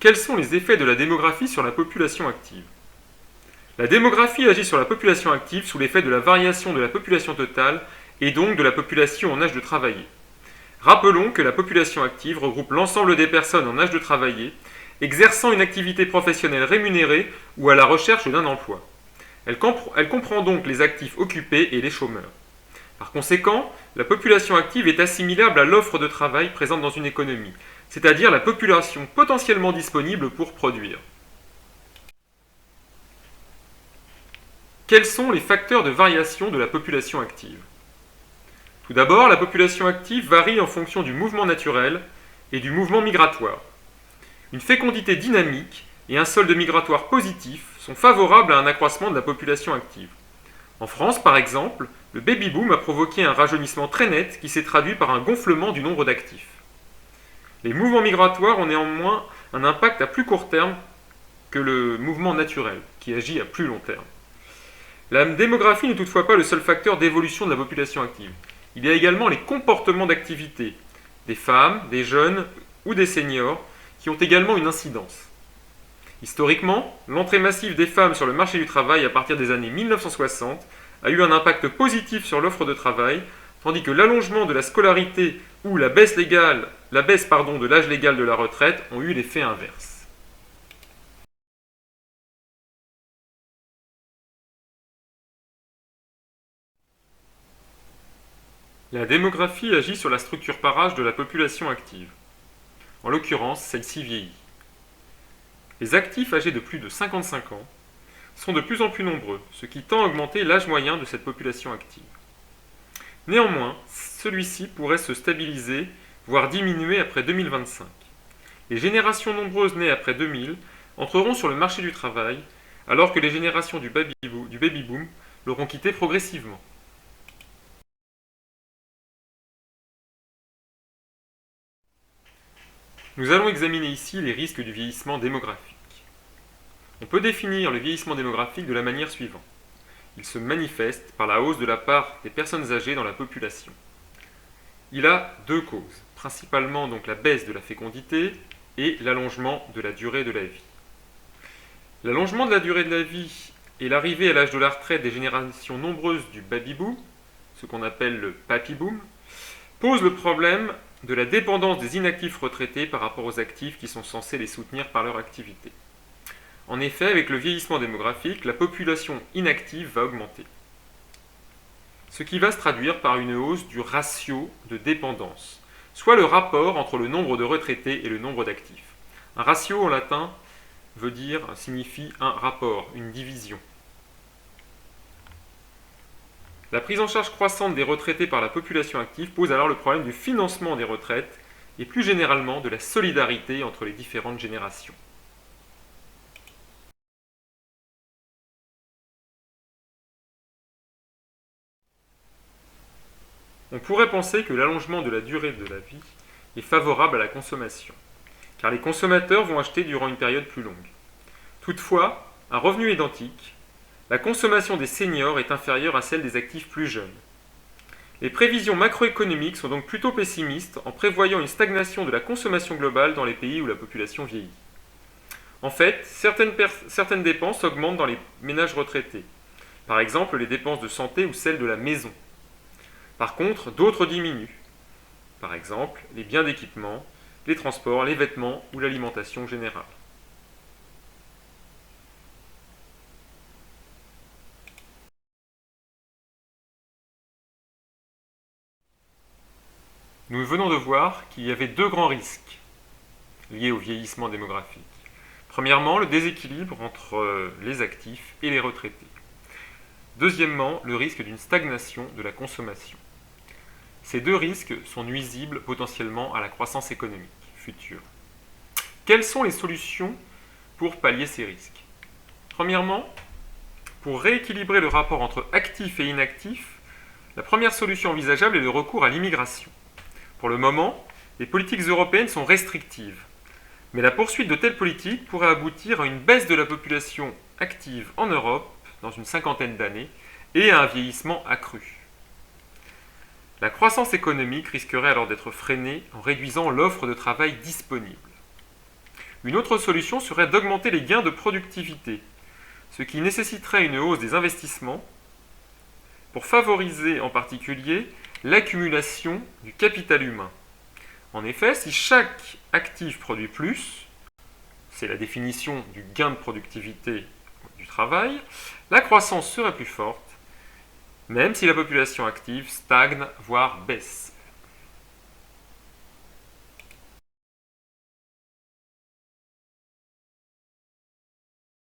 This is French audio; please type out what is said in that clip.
Quels sont les effets de la démographie sur la population active? La démographie agit sur la population active sous l'effet de la variation de la population totale et donc de la population en âge de travailler. Rappelons que la population active regroupe l'ensemble des personnes en âge de travailler, exerçant une activité professionnelle rémunérée ou à la recherche d'un emploi. Elle comprend donc les actifs occupés et les chômeurs. Par conséquent, la population active est assimilable à l'offre de travail présente dans une économie, c'est-à-dire la population potentiellement disponible pour produire. Quels sont les facteurs de variation de la population active? Tout d'abord, la population active varie en fonction du mouvement naturel et du mouvement migratoire. Une fécondité dynamique et un solde migratoire positif sont favorables à un accroissement de la population active. En France, par exemple, le baby-boom a provoqué un rajeunissement très net qui s'est traduit par un gonflement du nombre d'actifs. Les mouvements migratoires ont néanmoins un impact à plus court terme que le mouvement naturel, qui agit à plus long terme. La démographie n'est toutefois pas le seul facteur d'évolution de la population active. Il y a également les comportements d'activité des femmes, des jeunes ou des seniors qui ont également une incidence. Historiquement, l'entrée massive des femmes sur le marché du travail à partir des années 1960 a eu un impact positif sur l'offre de travail, tandis que l'allongement de la scolarité ou la baisse de l'âge légal de la retraite ont eu l'effet inverse. La démographie agit sur la structure par âge de la population active. En l'occurrence, celle-ci vieillit. Les actifs âgés de plus de 55 ans sont de plus en plus nombreux, ce qui tend à augmenter l'âge moyen de cette population active. Néanmoins, celui-ci pourrait se stabiliser, voire diminuer après 2025. Les générations nombreuses nées après 2000 entreront sur le marché du travail, alors que les générations du baby-boom l'auront quitté progressivement. Nous allons examiner ici les risques du vieillissement démographique. On peut définir le vieillissement démographique de la manière suivante. Il se manifeste par la hausse de la part des personnes âgées dans la population. Il a deux causes, principalement donc la baisse de la fécondité et l'allongement de la durée de la vie. L'allongement de la durée de la vie et l'arrivée à l'âge de la retraite des générations nombreuses du baby-boom, ce qu'on appelle le papy-boom, posent le problème de la dépendance des inactifs retraités par rapport aux actifs qui sont censés les soutenir par leur activité. En effet, avec le vieillissement démographique, la population inactive va augmenter, ce qui va se traduire par une hausse du ratio de dépendance, soit le rapport entre le nombre de retraités et le nombre d'actifs. Un ratio en latin signifie un rapport, une division. La prise en charge croissante des retraités par la population active pose alors le problème du financement des retraites et plus généralement de la solidarité entre les différentes générations. On pourrait penser que l'allongement de la durée de la vie est favorable à la consommation, car les consommateurs vont acheter durant une période plus longue. Toutefois, à revenu identique, la consommation des seniors est inférieure à celle des actifs plus jeunes. Les prévisions macroéconomiques sont donc plutôt pessimistes en prévoyant une stagnation de la consommation globale dans les pays où la population vieillit. En fait, certaines dépenses augmentent dans les ménages retraités, par exemple les dépenses de santé ou celles de la maison. Par contre, d'autres diminuent, par exemple les biens d'équipement, les transports, les vêtements ou l'alimentation générale. Nous venons de voir qu'il y avait deux grands risques liés au vieillissement démographique. Premièrement, le déséquilibre entre les actifs et les retraités. Deuxièmement, le risque d'une stagnation de la consommation. Ces deux risques sont nuisibles potentiellement à la croissance économique future. Quelles sont les solutions pour pallier ces risques? Premièrement, pour rééquilibrer le rapport entre actifs et inactifs, la première solution envisageable est le recours à l'immigration. Pour le moment, les politiques européennes sont restrictives, mais la poursuite de telles politiques pourrait aboutir à une baisse de la population active en Europe dans une cinquantaine d'années et à un vieillissement accru. La croissance économique risquerait alors d'être freinée en réduisant l'offre de travail disponible. Une autre solution serait d'augmenter les gains de productivité, ce qui nécessiterait une hausse des investissements pour favoriser en particulier l'accumulation du capital humain. En effet, si chaque actif produit plus, c'est la définition du gain de productivité du travail, la croissance serait plus forte, même si la population active stagne, voire baisse.